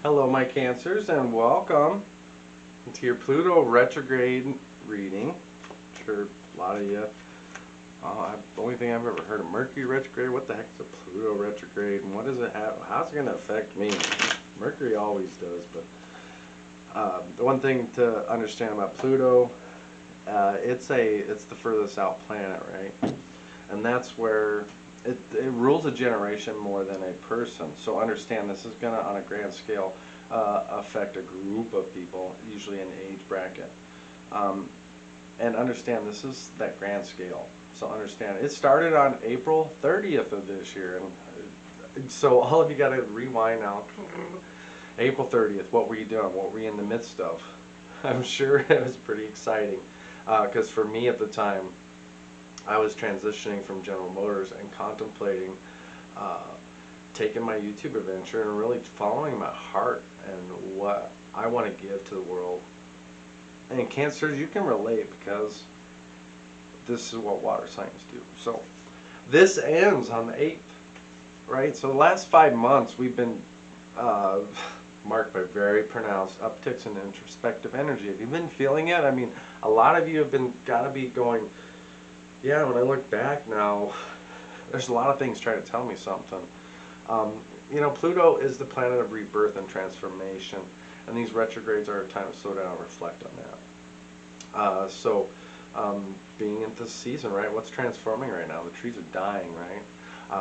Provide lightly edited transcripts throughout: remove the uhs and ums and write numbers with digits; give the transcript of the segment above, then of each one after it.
Hello my Cancers and welcome to your Pluto retrograde reading. I'm sure a lot of you, the only thing I've ever heard of Mercury retrograde, what the heck is a Pluto retrograde and what does it have, how's it going to affect me? Mercury always does, but the one thing to understand about Pluto, it's the furthest out planet, right? And that's where it rules a generation more than a person. So understand this is going to, on a grand scale, affect a group of people, usually an age bracket. And understand this is that grand scale. So understand it started on April 30th of this year. And so all of you got to rewind now. April 30th, what were you doing? What were you in the midst of? I'm sure it was pretty exciting. Because for me at the time, I was transitioning from General Motors and contemplating taking my YouTube adventure and really following my heart and what I want to give to the world. And Cancers, you can relate because this is what water signs do. So this ends on the 8th, right? So the last 5 months we've been marked by very pronounced upticks in introspective energy. Have you been feeling it? I mean, a lot of you have been gotta be going, yeah, when I look back now, there's a lot of things trying to tell me something. You know, Pluto is the planet of rebirth and transformation, and these retrogrades are a time to slow down and reflect on that. Being in this season, right, what's transforming right now? The trees are dying, right?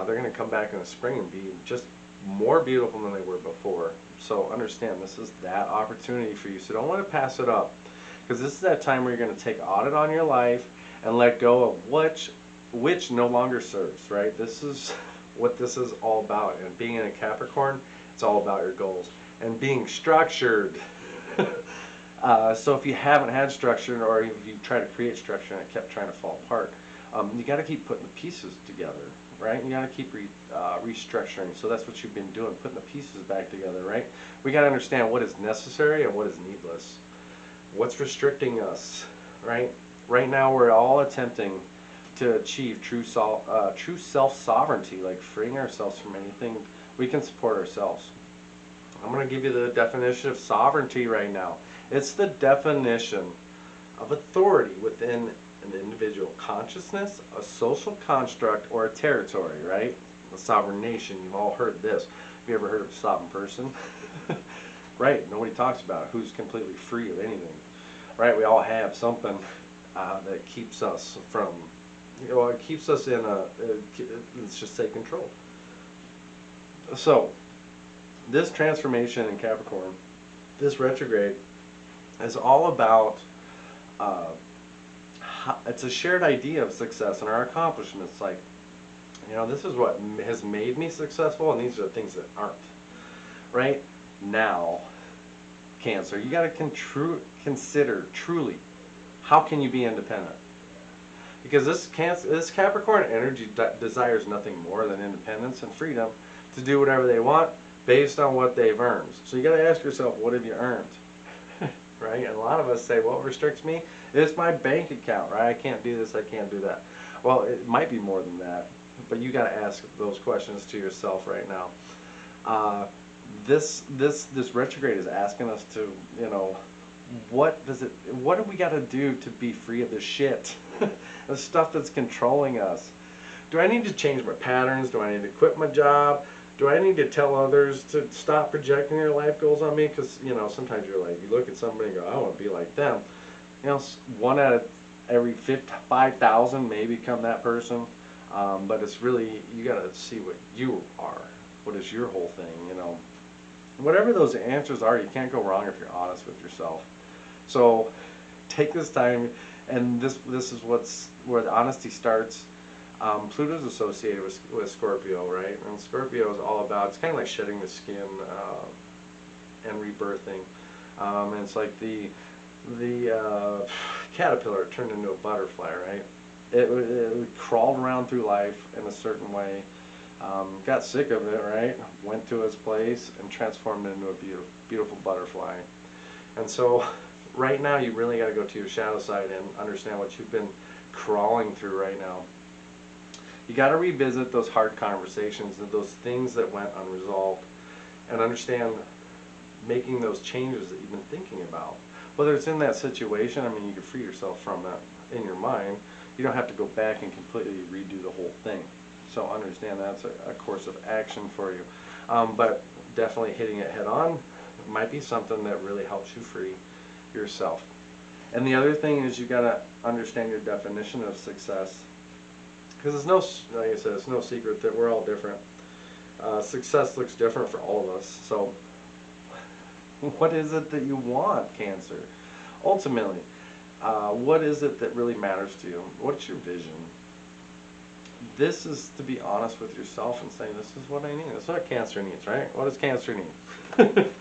They're going to come back in the spring and be just more beautiful than they were before. So understand, this is that opportunity for you, so don't let it pass it up, because this is that time where you're going to take audit on your life and let go of which no longer serves, right? This is what this is all about. And being in a Capricorn, it's all about your goals and being structured. So if you haven't had structure, or if you try to create structure and it kept trying to fall apart, you got to keep putting the pieces together, right? You got to keep restructuring. So that's what you've been doing, putting the pieces back together, right? We got to understand what is necessary and what is needless. What's restricting us, right? Right now we're all attempting to achieve true self-sovereignty, like freeing ourselves from anything. We can support ourselves. I'm going to give you the definition of sovereignty right now. It's the definition of authority within an individual consciousness, a social construct, or a territory, right? A sovereign nation, you've all heard this. Have you ever heard of a sovereign person? Right, nobody talks about it. Who's completely free of anything, right? We all have something that keeps us from, you know, it keeps us in let's just say, control. So this transformation in Capricorn, this retrograde, is all about it's a shared idea of success and our accomplishments. Like, you know, this is what has made me successful, and these are the things that aren't. Right now, Cancer, you got to consider truly, how can you be independent? Because this Capricorn energy desires nothing more than independence and freedom to do whatever they want based on what they've earned. So you got to ask yourself, what have you earned? Right? And a lot of us say, what restricts me? It's my bank account, right? I can't do this, I can't do that. Well, it might be more than that, but you got to ask those questions to yourself right now. This retrograde is asking us to, you know, what do we got to do to be free of this shit? The stuff that's controlling us. Do I need to change my patterns? Do I need to quit my job? Do I need to tell others to stop projecting their life goals on me? Because, you know, sometimes you're like, you look at somebody and go, I want to be like them. You know, 1 out of every 5,000 may become that person. But it's really, you got to see what you are. What is your whole thing, you know? Whatever those answers are, you can't go wrong if you're honest with yourself. So take this time, and this is where the honesty starts. Pluto's associated with Scorpio, right? And Scorpio is all about, it's kind of like shedding the skin and rebirthing. And it's like the caterpillar turned into a butterfly, right? It crawled around through life in a certain way, got sick of it, right? Went to its place and transformed into a beautiful butterfly. And so right now you really got to go to your shadow side and understand what you've been crawling through right now. You got to revisit those hard conversations and those things that went unresolved, and understand making those changes that you've been thinking about. Whether it's in that situation, I mean, you can free yourself from that in your mind. You don't have to go back and completely redo the whole thing. So understand that's a course of action for you. But definitely hitting it head on might be something that really helps you free yourself. And the other thing is you got to understand your definition of success. Because it's no, like I said, it's no secret that we're all different. Success looks different for all of us. So what is it that you want, Cancer? Ultimately, what is it that really matters to you? What's your vision? This is to be honest with yourself and say, this is what I need. That's what Cancer needs, right? What does Cancer need?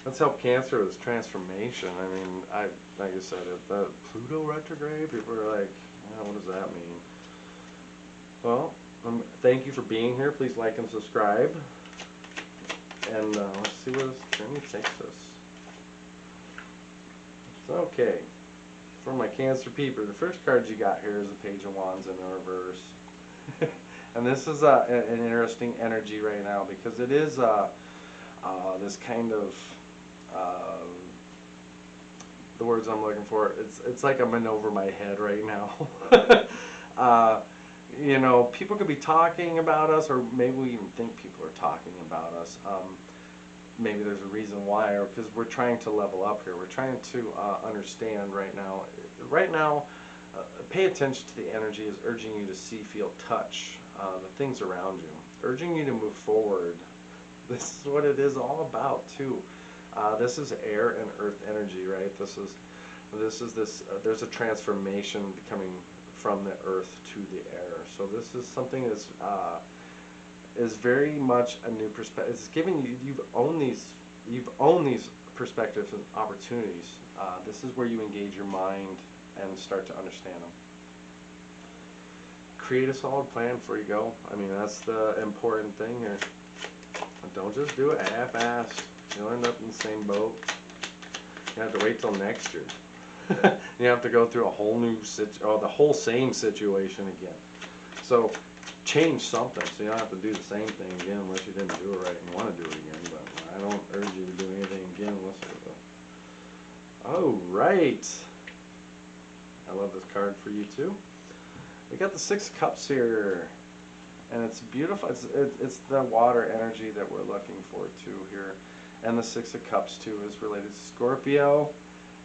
Let's help Cancer with transformation. I mean, like I said, the Pluto retrograde, people are like, what does that mean? Well, thank you for being here. Please like and subscribe. And let's see where this journey takes us. Okay. For my Cancer peeper, the first card you got here is the Page of Wands in the reverse. And this is an interesting energy right now because it is this kind of the words I'm looking for. It's like I'm in over my head right now. You know, people could be talking about us, or maybe we even think people are talking about us. Maybe there's a reason why, or because we're trying to level up here. We're trying to understand right now. Right now, pay attention to the energy is urging you to see, feel, touch the things around you, urging you to move forward. This is what it is all about too. This is air and earth energy, right? There's a transformation coming from the earth to the air. So this is something that's is very much a new perspective. It's giving you, you've owned these perspectives and opportunities. This is where you engage your mind and start to understand them. Create a solid plan before you go. I mean, that's the important thing here. Don't just do it half-assed. You'll end up in the same boat. You have to wait till next year. You have to go through a whole new the whole same situation again. So change something so you don't have to do the same thing again unless you didn't do it right and want to do it again. But I don't urge you to do anything again unless it's oh, right. I love this card for you too. We got the Six of Cups here. And it's beautiful. It's the water energy that we're looking for too here. And the Six of Cups too is related to Scorpio,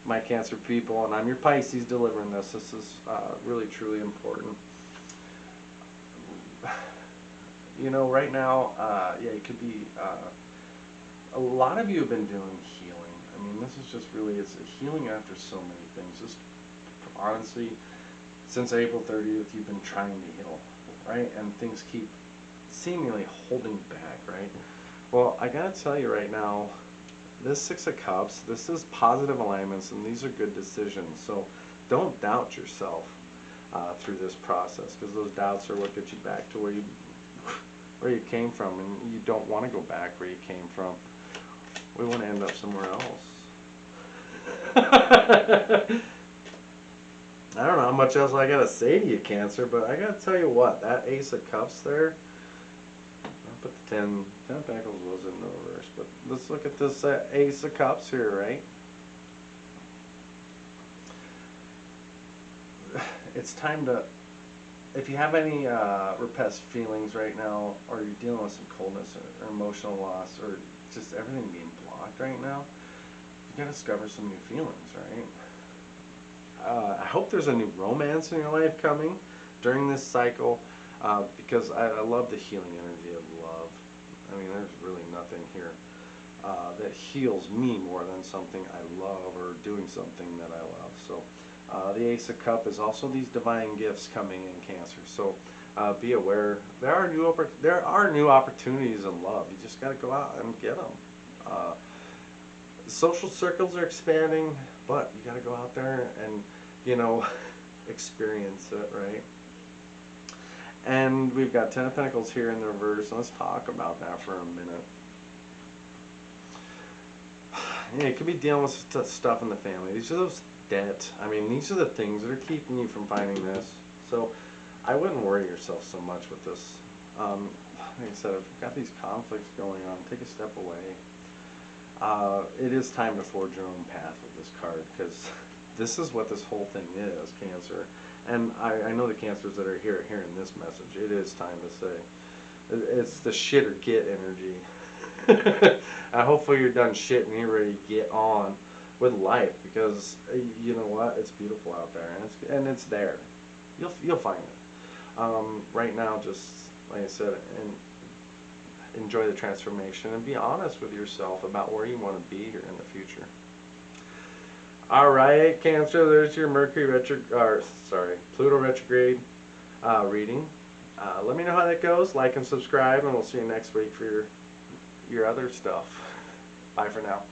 my Cancer people, and I'm your Pisces delivering this. This is really truly important. You know, right now, yeah, it could be, a lot of you have been doing healing. I mean, this is just really, it's a healing after so many things. Just honestly, since April 30th, you've been trying to heal, right? And things keep seemingly holding back, right? Well, I gotta tell you right now, this Six of Cups, this is positive alignments, and these are good decisions. So don't doubt yourself through this process, because those doubts are what get you back to where you came from, and you don't want to go back where you came from. We want to end up somewhere else. I don't know how much else I gotta say to you, Cancer, but I gotta tell you what, that Ace of Cups there, I'll put the 10 of Pentacles was in the reverse, but let's look at this Ace of Cups here, right? It's time to, if you have any repressed feelings right now, or you're dealing with some coldness or emotional loss, or just everything being blocked right now, you gotta discover some new feelings, right? I hope there's a new romance in your life coming during this cycle, because I love the healing energy of love. I mean, there's really nothing here that heals me more than something I love or doing something that I love. So the Ace of Cups is also these divine gifts coming in, Cancer. So be aware. There are new opportunities in love. You just got to go out and get them. Social circles are expanding, but you got to go out there and, you know, experience it, right? And we've got 10 of Pentacles here in the reverse. Let's talk about that for a minute. Yeah, you could be dealing with stuff in the family. These are those debt. I mean, these are the things that are keeping you from finding this. So I wouldn't worry yourself so much with this. Like I said, if you've got these conflicts going on, take a step away. it is time to forge your own path with this card, because this is what this whole thing is, Cancer. And I know the Cancers that are hearing this message. It is time to say, it's the shit or get energy. Hopefully you're done shit and you're ready to get on with life, because you know what, it's beautiful out there, and it's there. You'll find it. Right now, just like I said, and enjoy the transformation and be honest with yourself about where you want to be here in the future. All right, Cancer, there's your Pluto retrograde reading. Let me know how that goes. Like and subscribe, and we'll see you next week for your other stuff. Bye for now.